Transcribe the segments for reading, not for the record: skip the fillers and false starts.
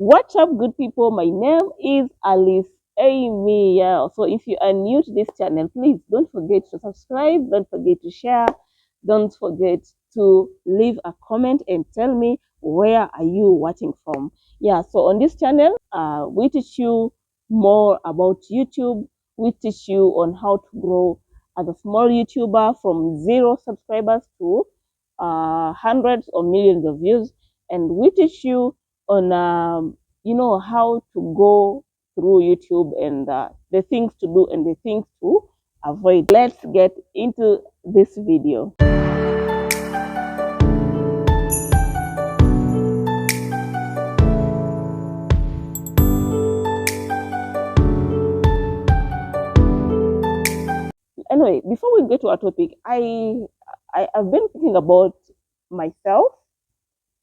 What's up, good people? My name is Alice Amy. Yeah. So if you are new to this channel, please don't forget to subscribe, don't forget to share, don't forget to leave a comment and tell me where are you watching from. Yeah, so on this channel, we teach you more about YouTube. We teach you on how to grow as a small YouTuber from 0 subscribers to hundreds or millions of views, and we teach you on how to go through YouTube and the things to do and the things to avoid. Let's get into this video. Anyway, before we get to our topic, I've been thinking about myself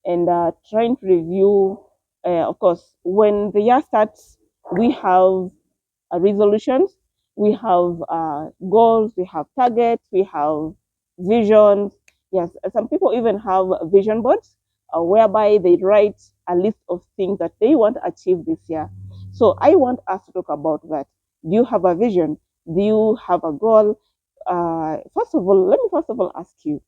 and trying to review. Of course, when the year starts, we have resolutions, we have goals, we have targets, we have visions. Yes, some people even have vision boards whereby they write a list of things that they want to achieve this year. So I want us to talk about that. Do you have a vision? Do you have a goal? First of all, let me first of all ask you,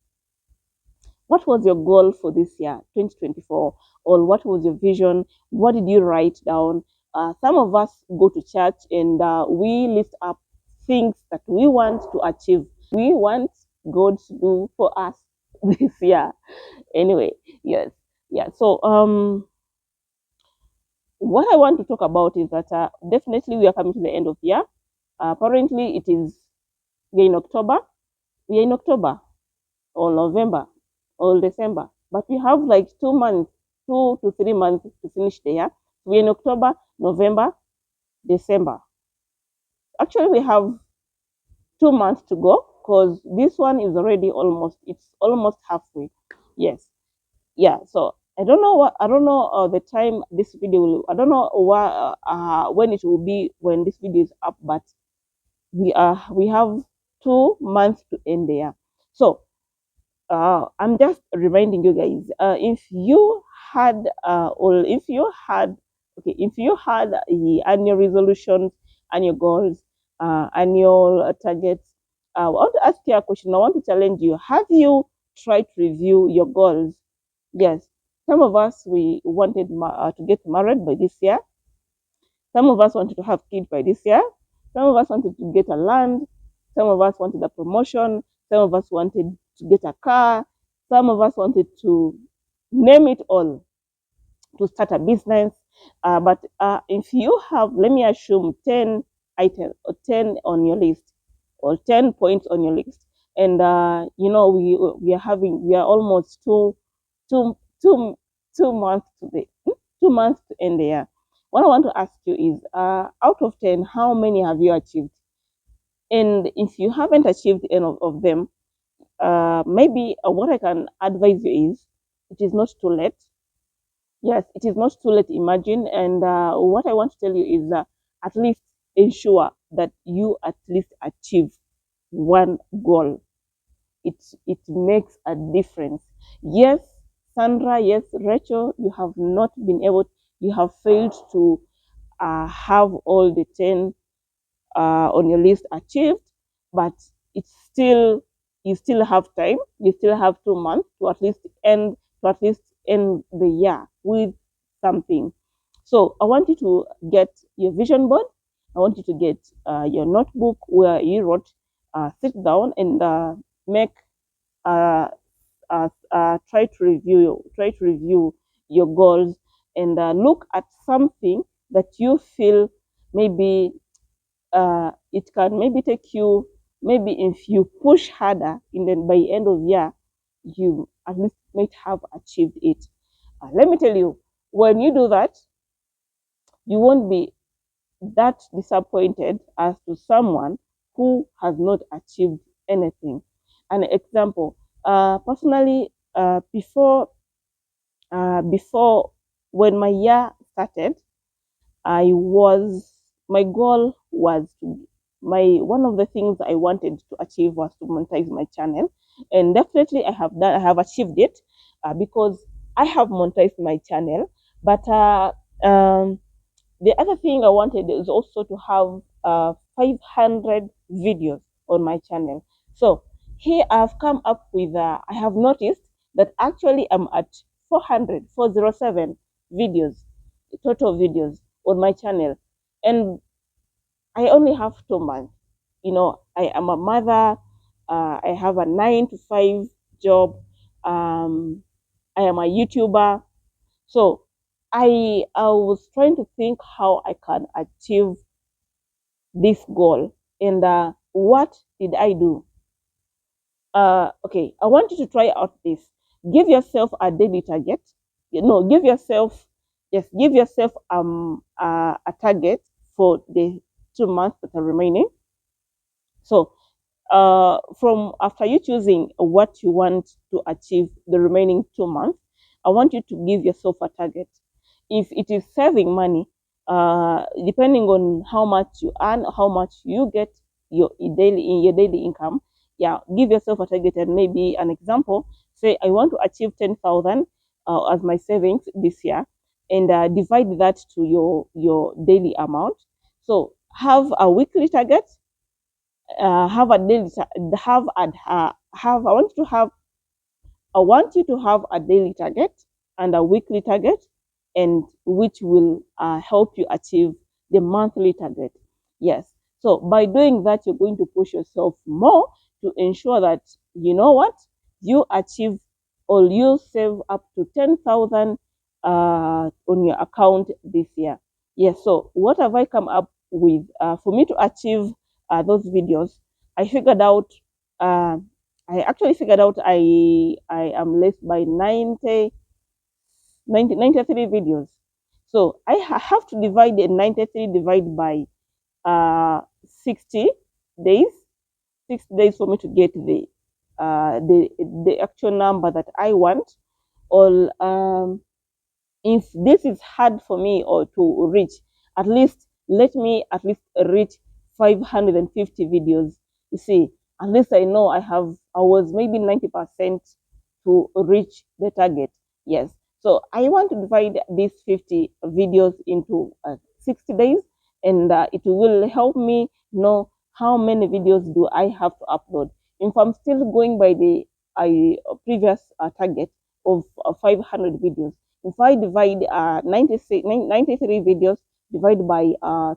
what was your goal for this year, 2024? Or what was your vision? What did you write down? Some of us go to church and we list up things that we want to achieve. We want God to do for us this year. Anyway, yes. Yeah. So what I want to talk about is that definitely we are coming to the end of the year. Apparently it is we're in October. We are in October or November or December. But we have like 2 months, 2 to 3 months to finish the year. We're in October, November, December. Actually, we have 2 months to go because this one is already it's almost halfway. Yes. Yeah. So I don't know the time this video will, I don't know when it will be when this video is up, but we have 2 months to end the year. So I'm just reminding you guys, if you had, or if you had the annual resolutions, annual goals, annual targets, I want to ask you a question. I want to challenge you. Have you tried to review your goals? Yes. Some of us, we wanted to get married by this year. Some of us wanted to have kids by this year. Some of us wanted to get a land. Some of us wanted a promotion. Some of us wanted to get a car. Some of us wanted to name it all, to start a business. But if you have, let me assume, 10 items or 10 on your list or 10 points on your list, and we are almost two, two, 2 months to the 2 months to end the year. What I want to ask you is, out of 10, how many have you achieved? And if you haven't achieved any of them, maybe what I can advise you is, it is not too late. Yes, it is not too late, imagine. And what I want to tell you is that at least ensure that you at least achieve one goal. It makes a difference. Yes, Sandra, yes, Rachel, you have not been able, you have failed to have all the 10 on your list achieved, but it's still, you still have time. You still have 2 months to at least end the year with something. So I want you to get your vision board. I want you to get your notebook where you wrote. Sit down and make try to review your goals, and look at something that you feel maybe it can maybe take you, maybe if you push harder in the by end of year, you at least might have achieved it. Let me tell you, when you do that, you won't be that disappointed as to someone who has not achieved anything. An example, personally, before when my year started, I was my goal was to, my one of the things I wanted to achieve was to monetize my channel, and definitely I have achieved it, because I have monetized my channel. But Um, the other thing I wanted is also to have 500 videos on my channel. So here I've come up with, I have noticed that actually I'm at 407 videos, total videos on my channel. And I only have 2 months. You know, I am a mother. I have a 9 to 5 job. Um, I am a YouTuber. So I was trying to think how I can achieve this goal. And what did I do? Okay, I want you to try out this. Give yourself a daily target. You know, give yourself, yes, give yourself a target for the 2 months that are remaining. So from after you choosing what you want to achieve the remaining 2 months, I want you to give yourself a target. If it is saving money, depending on how much you earn, how much you get your daily income, yeah, give yourself a target. And maybe an example, say I want to achieve 10,000 as my savings this year, and divide that to your daily amount. So have a weekly target, have a daily have I want you to have a daily target and a weekly target, and which will help you achieve the monthly target. Yes. So by doing that, you're going to push yourself more to ensure that, you know what, you achieve or you save up to 10,000 on your account this year. Yes. So what have I come up with for me to achieve those videos? I figured out. Uh, I actually figured out I am less by 93 videos. So have to divide the 93 divide by 60 days. 6 days for me to get the actual number that I want. Or if this is hard for me or to reach, at least let me at least reach 550 videos. You see, at least I was maybe 90% to reach the target. Yes. So I want to divide these 50 videos into 60 days, and it will help me know how many videos do I have to upload. If I'm still going by the previous target of 500 videos, if I divide 93 videos, divide by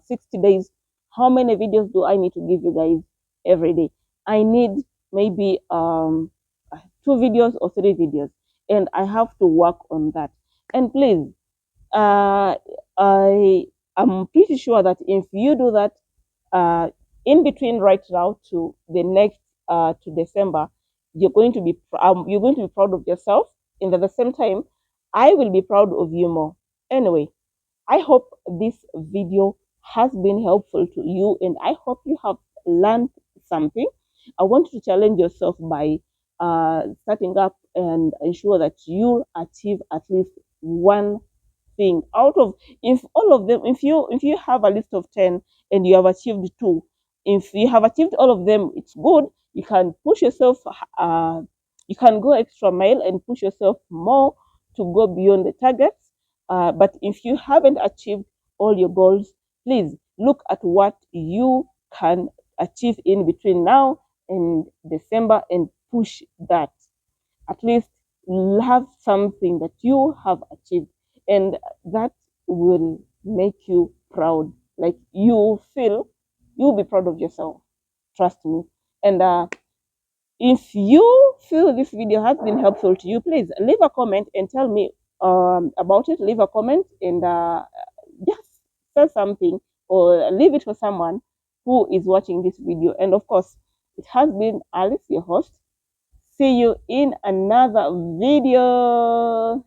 60 days, how many videos do I need to give you guys every day? I need maybe 2 videos or 3 videos, and I have to work on that. And please, uh, I am pretty sure that if you do that, in between right now to the next to December, you're going to be proud of yourself, and at the same time, I will be proud of you more. Anyway, I hope this video has been helpful to you, and I hope you have learned something. I want you to challenge yourself by starting up and ensure that you achieve at least one thing out of, if all of them, if you have a list of 10 and you have achieved 2, if you have achieved all of them, it's good. You can push yourself, you can go extra mile and push yourself more to go beyond the targets. But if you haven't achieved all your goals, please look at what you can achieve in between now and December and push that. At least have something that you have achieved, and that will make you proud. Like you'll be proud of yourself. Trust me. And if you feel this video has been helpful to you, please leave a comment and tell me about it. Leave a comment and just say something, or leave it for someone who is watching this video. And of course, it has been Alice, your host. See you in another video.